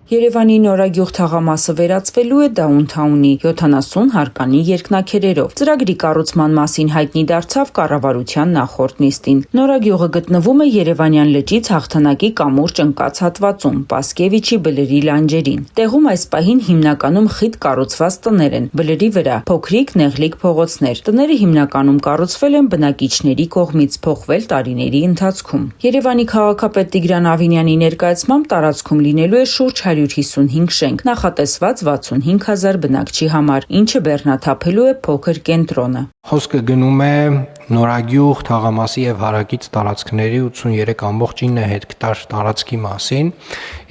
Երևանի Նորագյուղ թաղամասը վերածվելու է Դաունթաունի 70 հարկանի երկնաքերերով։ Ծրագրի կառուցման մասին հայտնի դարձավ կառավարության նախորդ նիստին։ Նորագյուղը գտնվում է Երևանյան լճից հաղթանակի կամուրջ ընկած հատվածում, Պասկևիչի բլրի լանջերին։ Տեղում այս պահին հիմնականում խիտ կառուցված տներ են, բլրի վրա փոքրիկ նեղլիկ փողոցներ։ Տները հիմնականում կառուցվել են բնակիչների կողմից, փոխվել տարիների ընթացքում։ Երևանի քաղաքապետ Տիգրան Ավինյանի ներկայացմամբ տարածքում լինելու է շուրջ 155 շենք, նախատեսված 65,000 բնակչի համար, ինչը բեռնաթափելու է փոքր կենտրոնը։ Խոսքը գնում է Նորագյուղ թաղամասի եւ հարակից տարածքների 83.9 հեկտար տարածքի մասին,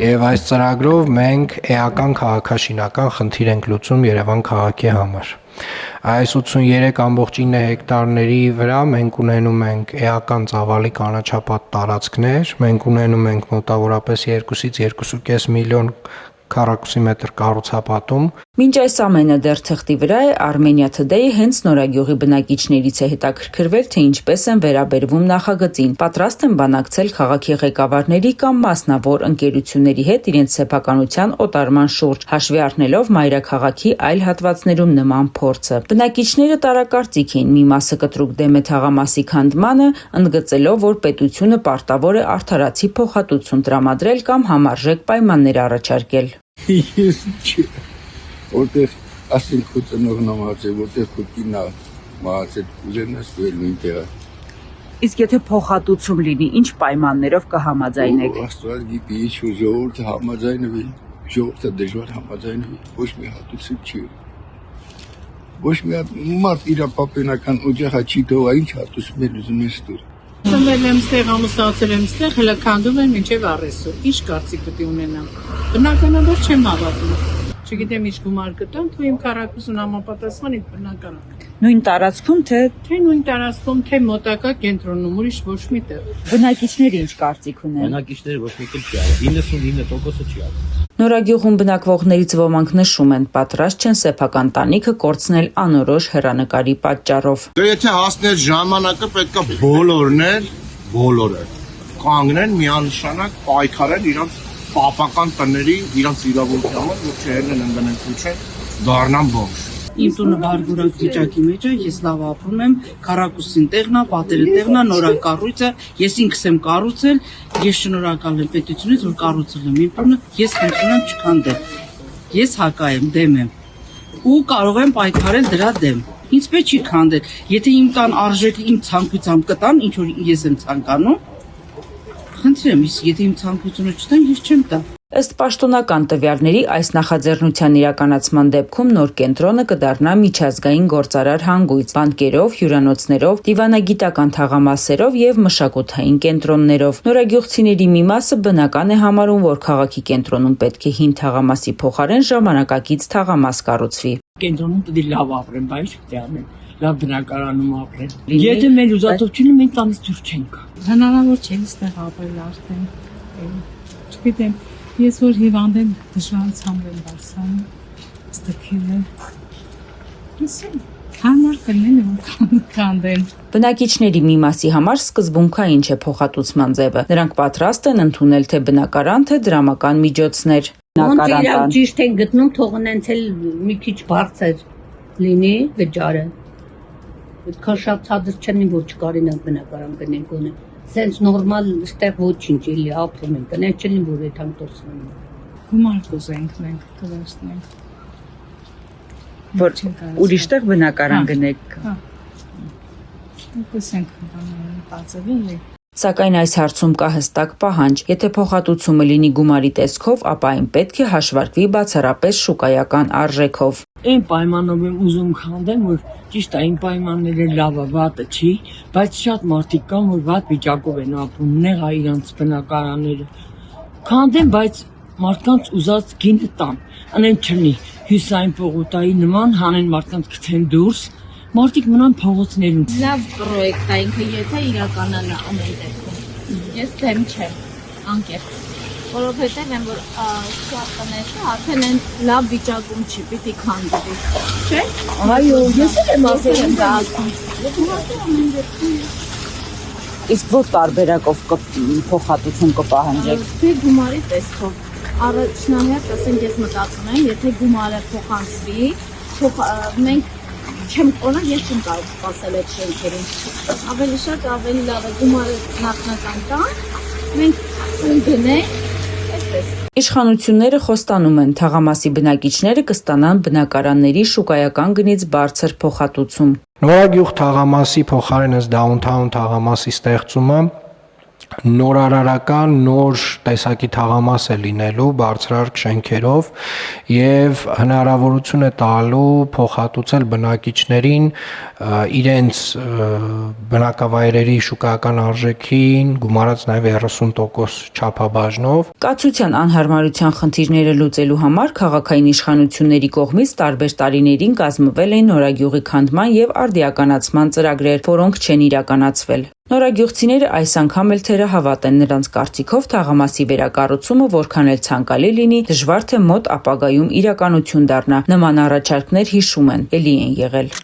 եւ այս ծրագրով մենք էական քաղաքաշինական խնդիր ենք լուծում Երևան քաղաքի համար։ Այս 83.9 հեկտարների վրա մենք ունենում ենք էական ծավալի կանաչապատ տարածքներ, մենք ունենում ենք մոտավորապես 2-ից 2.5 միլիոն քառակուսիմետր կառուցապատում։ Մինչ այս ամենը դեռ թղթի վրա է, Armenia Today հենց Նորագյուղի բնակիչներից է հետաքրքրվել, թե ինչպես են վերաբերվում նախագծին, պատրաստ են բանակցել քաղաքի ղեկավարների կամ մասնավոր ընկերությունների հետ իրենց սեփականության օտարման շուրջ, հաշվի առնելով մայրաքաղաքի այլ հատվածներում նման փորձը։ Բնակիչները տարակարծիք էին, մի մասը կտրուկ դեմ է թաղամասի քանդմանը, ընդգծելով, որ պետությունը պարտավոր է արդարացի փոխհատուցում տրամադրել կամ համարժեք պայմաններ առաջարկել։ Որտեղ ասին քո ծնողն ամացել, որտեղ քո կինն ամացել, ուզենաս դուել նույն տեղը։ Իսկ եթե փոխհատուցում լինի, ինչ պայմաններով կհամաձայնեք։ Աստված գիտի, ինչ ժողովուրդը համաձայնվի, ժողովուրդը դժվար համաձայնվի, ոչ մի հատուցում չի։ Ոչ մի մարդ իր պապենական օջախը չի թողա, ինչ հատուցում էլ ուզում ես դուր։ Ծնվել եմ ստեղ, ամուսնացել եմ ստեղ, հələ քանդում եմ մինչև առեսօր։ Ինչ կարծիք պետք է ունենամ։ Բնականաբար չեմ հավատում։ Չգիտեմ ինչ գումար կտամ, თუ իմ քառակուսուն համապատասխան իմ բնական։ Նույն տարածքում թե նույն տարածքում, թե մոտակա կենտրոնում, ուրիշ ոչ մի տեղ։ բնակիչները ինչ կարծիք ունեն։ Բնակիչները ոչ մի կել չի արել, 99%-ը չի արել։ Նորագյուղում բնակվողներից ոմանք նշում են, պատրաստ չեն սեփական տանիքը կորցնել անորոշ հեռանկարի պատճառով։ Դե եթե հասներ ժամանակը պետքա բոլորը կանգնեն միանշանակ պայքարեն իրանց պապական տների, իրանց իրավունքի համար, որ չերնեն ընդդնեն քուչեն, դառնան բոմժ։ Իմ տունը բարգուրակ վիճակի մեջ է, ես լավ ապրում եմ, քառակուսին տեղն է, պատերը տեղն է, նորակառույց է, ես ինքս եմ կառուցել, ես շնորհակալ եմ պետությունից, որ կառուցել եմ իմ տունը, ես խնդրում եմ չքանդել։ Ես հակա եմ, դեմ եմ ու կարող եմ պայքարել դրա դեմ։ Ինձ պետք չի քանդել։ Եթե իմ տան արժեքը իմ ցանկությամբ կտան, ինչ որ ես եմ ցանկանում, խնդրեմ, եթե իմ ցանկությունը չտան, ես չեմ տա։ Ըստ պաշտոնական տվյալների, այս նախաձեռնության իրականացման դեպքում նոր կենտրոնը կդառնա միջազգային գործարար հանգույց, բանկերով, հյուրանոցներով, դիվանագիտական թաղամասերով եւ մշակութային կենտրոններով։ Նորագյուղցիների մի մասը բնական է համարում, որ քաղաքի կենտրոնում պետք է հին թաղամասի փոխարեն ժամանակակից թաղամաս կառուցվի։ Կենտրոնում պետք է լավ ապրեն, բայց չպետք է անեն, լավ բնակարանում ապրեն։ Եթե մեր ուզածությունն մենք տանից դուրս չենք գա։ Հնարավոր չէ ստեղ ապրել արդեն։ Չգիտեմ, ես որ հիվանդ եմ, դժվարությամբ եմ բարձրանում, ստքել եմ։ Իսկ համար կլինեն քանդեն։ Բնակիչների մի մասի համար սկզբունքային չէ փոխհատուցման ձևը։ Նրանք պատրաստ են ընդունել թե բնակարան, թե դրամական միջոցներ։ Իրավ ճիշտ են գտնում, թող ունենց էլ մի քիչ բարձր լինի վճարը։ Այդքան շատ ցածր չեն, որ չկարենան բնակարան գնեն գոնե։ Սենց նորմալ ստեղ ոչինչ էլի ապրում են, կնեն չլին, որ այդքան տոսնում են։ Գումար կուզենք մենք կվերցնենք։ Որ ուրիշտեղ բնակարան գնեք։ Հա։ Տեսենք բացելի։ Սակայն այս հարցում կա հստակ պահանջ. եթե փոխհատուցումը լինի գումարի տեսքով, ապա այն պետք է հաշվարկվի բացառապես շուկայական արժեքով։ Այն պայմանով եմ ուզում քանդեմ, որ ճիշտ է, այն պայմանները լավը վատը չի, բայց շատ մարդիկ կան, որ վատ վիճակով են ապրում, նեղ է իրանց բնակարանները։ Քանդեմ, բայց մարդկանց ուզած գինը տան, անեն չլինի հյուսային պողոտայի նման, հանեն մարդկանց գցեն դուրս, մարդիկ մնան փողոցներում։ Լավ պրոյեկտ է ինքը, եթե իրականանա ամեն դեպքում։ Ես դեմ չեմ, անկեղծ, որովհետև են որ շատ տները արդեն են լավ վիճակում չի, պիտի քանդվի, չէ՞։ Այո, ես եմ ասել եմ դա։ Իսկ որ տարբերակով փոխհատուցում կպահանջեք։ Թե գումարի տեսքով։ առաջնահերթ, ասենք ես մտածում եմ, եթե գումարը փոխանցվի, մենք չեմ օրինակ ես չեմ կարող սպասել այդ շենքերին։ Ավելի շատ ավելի լավ է գումարը նախնական տան, մենք ունգնենք, այսպես։ Իշխանությունները խոստանում են, թաղամասի բնակիչները կստանան բնակարանների շուկայական գնից բարձր փոխհատուցում։ Նորագյուղ թաղամասի փոխարեն ըստ Downtown թաղամասի ստեղծումը նորարարական նոր տեսակի թաղամաս է լինելու բարձրարկ շենքերով եւ հնարավորություն է տալու փոխհատուցել բնակիչներին իրենց բնակավայրերի շուկայական արժեքին գումարած նաեւ 30% չափաբաժնով։ Կացության անհարմարության խնդիրները լուծելու համար քաղաքային իշխանությունների կողմից տարբեր տարիներին կազմվել են նորագյուղի քանդման եւ արդիականացման ծրագրեր, որոնք չեն իրականացվել։ Նորագյուղցիները այս անգամ էլ թերահավատ են, նրանց կարծիքով թաղամասի վերակառուցումը որքան էլ ցանկալի լինի, դժվար թե մոտ ապագայում իրականություն դառնա։ Նման առաջարկներ, հիշում են, էլի են եղել։